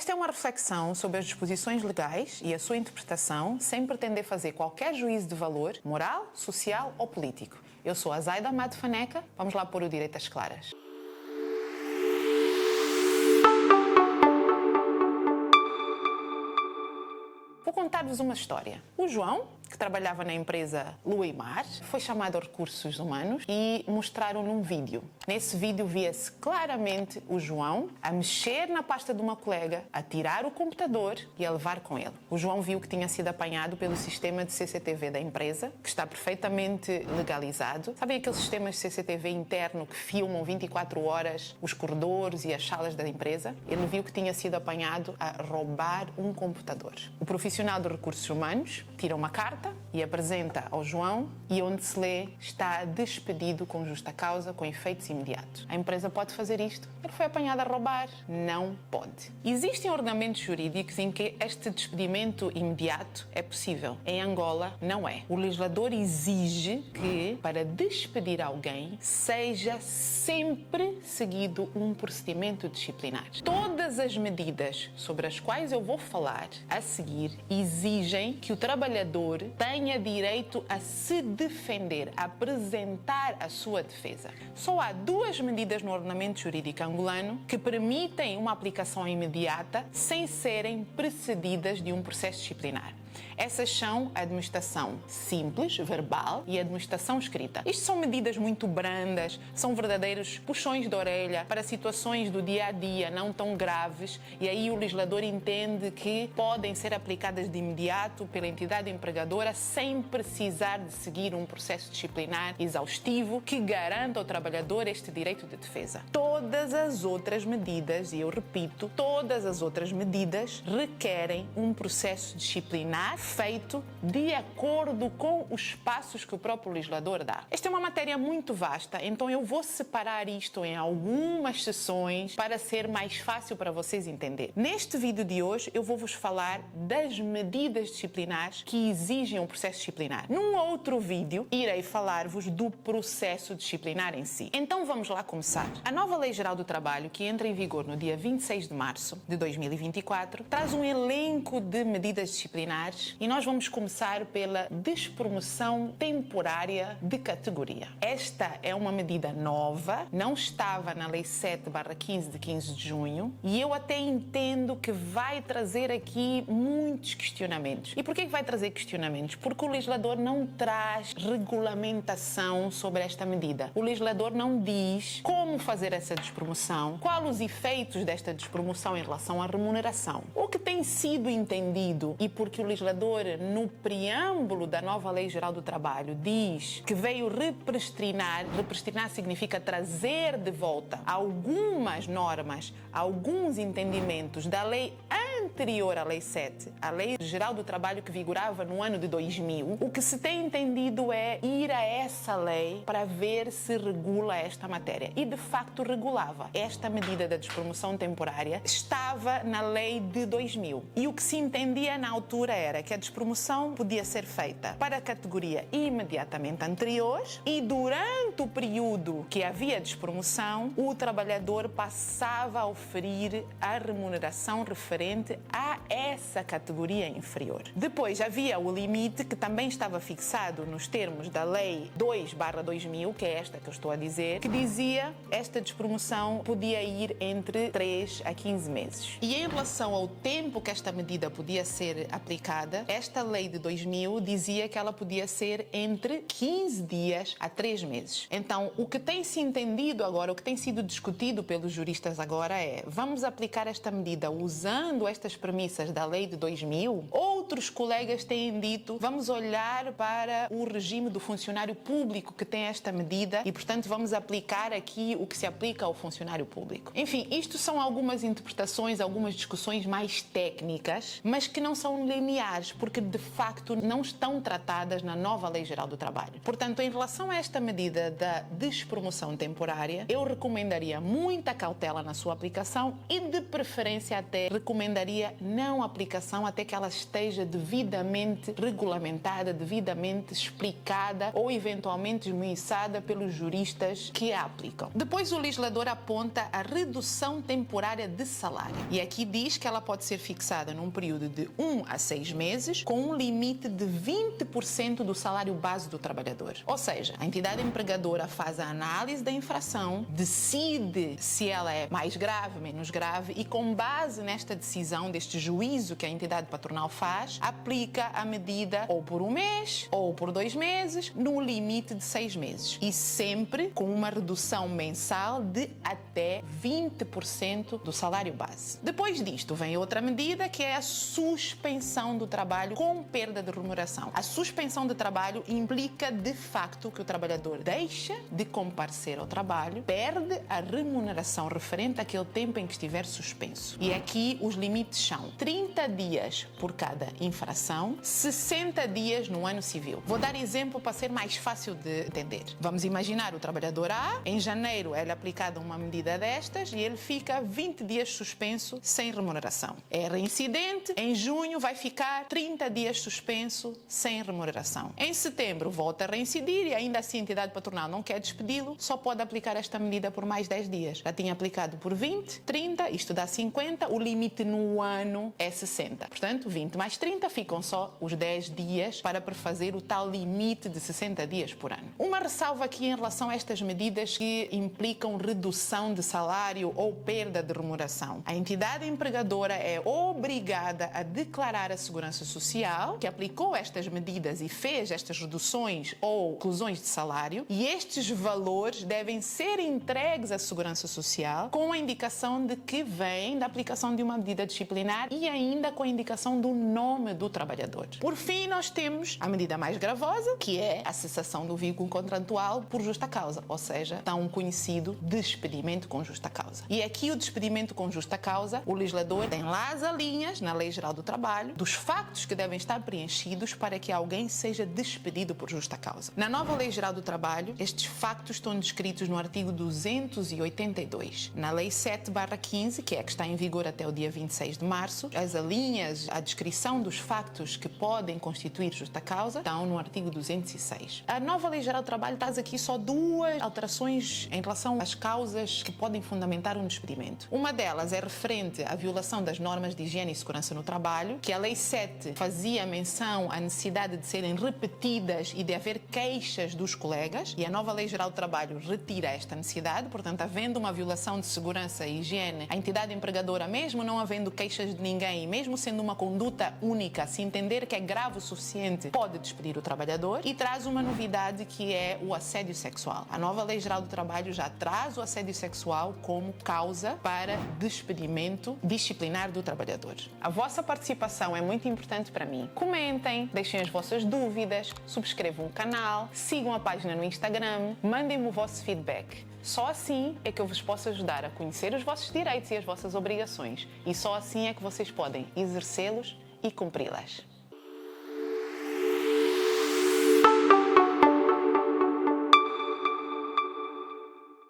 Esta é uma reflexão sobre as disposições legais e a sua interpretação, sem pretender fazer qualquer juízo de valor moral, social ou político. Eu sou a Zaida Amado Faneca, vamos lá pôr o direito às claras. Vou contar-vos uma história. O João, que trabalhava na empresa Lua e Mar, foi chamado a Recursos Humanos e mostraram num vídeo. Nesse vídeo via-se claramente o João a mexer na pasta de uma colega, a tirar o computador e a levar com ele. O João viu que tinha sido apanhado pelo sistema de CCTV da empresa, que está perfeitamente legalizado. Sabem aqueles sistemas de CCTV interno que filmam 24 horas os corredores e as salas da empresa? Ele viu que tinha sido apanhado a roubar um computador. O profissional de Recursos Humanos tira uma carta e apresenta ao João, e onde se lê: está despedido com justa causa, com efeitos imediatos. A empresa pode fazer isto? Ele foi apanhado a roubar? Não pode. Existem ordenamentos jurídicos em que este despedimento imediato é possível. Em Angola, não é. O legislador exige que, para despedir alguém, seja sempre seguido um procedimento disciplinar. Todas as medidas sobre as quais eu vou falar a seguir exigem que o trabalhador tenha direito a se defender, a apresentar a sua defesa. Só há duas medidas no ordenamento jurídico angolano que permitem uma aplicação imediata sem serem precedidas de um processo disciplinar. Essas são a admoestação simples, verbal, e a admoestação escrita. Isto são medidas muito brandas, são verdadeiros puxões de orelha para situações do dia a dia não tão graves, e aí o legislador entende que podem ser aplicadas de imediato pela entidade empregadora sem precisar de seguir um processo disciplinar exaustivo que garanta ao trabalhador este direito de defesa. Todas as outras medidas, e eu repito, todas as outras medidas requerem um processo disciplinar feito de acordo com os passos que o próprio legislador dá. Esta é uma matéria muito vasta, então eu vou separar isto em algumas sessões para ser mais fácil para vocês entenderem. Neste vídeo de hoje eu vou vos falar das medidas disciplinares que exigem um processo disciplinar. Num outro vídeo irei falar-vos do processo disciplinar em si. Então vamos lá começar. A nova Lei Geral do Trabalho, que entra em vigor no dia 26 de março de 2024, traz um elenco de medidas disciplinares e nós vamos começar pela despromoção temporária de categoria. Esta é uma medida nova, não estava na Lei 7/15 de 15 de junho, e eu até entendo que vai trazer aqui muitos questionamentos. E por que vai trazer questionamentos? Porque o legislador não traz regulamentação sobre esta medida. O legislador não diz como fazer essa despromoção, quais os efeitos desta despromoção em relação à remuneração. O que tem sido entendido, e porque o legislador no preâmbulo da nova Lei Geral do Trabalho diz que veio repristinar significa trazer de volta algumas normas, alguns entendimentos da lei anterior à Lei 7, a Lei Geral do Trabalho que vigorava no ano de 2000, o que se tem entendido é ir a essa lei para ver se regula esta matéria. E de facto regulava. Esta medida da despromoção temporária estava na Lei de 2000. E o que se entendia na altura era que a despromoção podia ser feita para a categoria imediatamente anterior, e durante o período que havia despromoção, o trabalhador passava a oferir a remuneração referente a essa categoria inferior. Depois havia o limite que também estava fixado nos termos da Lei 2/2000, que é esta que eu estou a dizer, que dizia que esta despromoção podia ir entre 3 a 15 meses. E em relação ao tempo que esta medida podia ser aplicada, esta lei de 2000 dizia que ela podia ser entre 15 dias a 3 meses. Então, o que tem se entendido agora, o que tem sido discutido pelos juristas agora é: vamos aplicar esta medida usando estas premissas da lei de 2000? Outros colegas têm dito: vamos olhar para o regime do funcionário público que tem esta medida e, portanto, vamos aplicar aqui o que se aplica ao funcionário público. Enfim, isto são algumas interpretações, algumas discussões mais técnicas, mas que não são lineares, porque de facto não estão tratadas na nova Lei Geral do Trabalho. Portanto, em relação a esta medida da despromoção temporária, eu recomendaria muita cautela na sua aplicação e, de preferência, até recomendaria exigência, não aplicação até que ela esteja devidamente regulamentada, devidamente explicada ou eventualmente esmiuçada pelos juristas que a aplicam. Depois o legislador aponta a redução temporária de salário e aqui diz que ela pode ser fixada num período de 1 a 6 meses com um limite de 20% do salário base do trabalhador. Ou seja, a entidade empregadora faz a análise da infração, decide se ela é mais grave, menos grave e com base nesta decisão, deste juízo que a entidade patronal faz, aplica a medida ou por 1 mês ou por 2 meses no limite de 6 meses e sempre com uma redução mensal de até 20% do salário base. Depois disto vem outra medida que é a suspensão do trabalho com perda de remuneração. A suspensão de trabalho implica de facto que o trabalhador deixa de comparecer ao trabalho, perde a remuneração referente àquele tempo em que estiver suspenso. E aqui os limites são 30 dias por cada infração, 60 dias no ano civil. Vou dar exemplo para ser mais fácil de entender. Vamos imaginar o trabalhador A, em janeiro é aplicada uma medida destas e ele fica 20 dias suspenso sem remuneração. É reincidente, em junho vai ficar 30 dias suspenso sem remuneração. Em setembro volta a reincidir e ainda assim a entidade patronal não quer despedi-lo, só pode aplicar esta medida por mais 10 dias. Já tinha aplicado por 20, 30, isto dá 50, o limite no ano é 60. Portanto, 20 mais 30 ficam só os 10 dias para prefazer o tal limite de 60 dias por ano. Uma ressalva aqui em relação a estas medidas que implicam redução de salário ou perda de remuneração. A entidade empregadora é obrigada a declarar à Segurança Social que aplicou estas medidas e fez estas reduções ou inclusões de salário e estes valores devem ser entregues à Segurança Social com a indicação de que vem da aplicação de uma medida disciplinar e ainda com a indicação do nome do trabalhador. Por fim, nós temos a medida mais gravosa, que é a cessação do vínculo contratual por justa causa, ou seja, tão conhecido despedimento com justa causa. E aqui o despedimento com justa causa, o legislador tem lá as linhas na Lei Geral do Trabalho dos factos que devem estar preenchidos para que alguém seja despedido por justa causa. Na nova Lei Geral do Trabalho, estes factos estão descritos no artigo 282. Na Lei 7/15, que é a que está em vigor até o dia 26 de março, as linhas, a descrição dos factos que podem constituir justa causa estão no artigo 206. A nova Lei Geral do Trabalho traz aqui só 2 alterações em relação às causas que podem fundamentar um despedimento. Uma delas é referente à violação das normas de higiene e segurança no trabalho, que a Lei 7 fazia menção à necessidade de serem repetidas e de haver queixas dos colegas, e a nova Lei Geral do Trabalho retira esta necessidade. Portanto, havendo uma violação de segurança e higiene, a entidade empregadora, mesmo não havendo queixas de ninguém e mesmo sendo uma conduta única, se entender que é grave o suficiente, pode despedir o trabalhador. E traz uma novidade que é o assédio sexual. A nova Lei Geral do Trabalho já traz o assédio sexual como causa para despedimento disciplinar do trabalhador. A vossa participação é muito importante para mim. Comentem, deixem as vossas dúvidas, subscrevam o canal, sigam a página no Instagram, mandem-me o vosso feedback. Só assim é que eu vos posso ajudar a conhecer os vossos direitos e as vossas obrigações. E só assim é que vocês podem exercê-los e cumpri-las.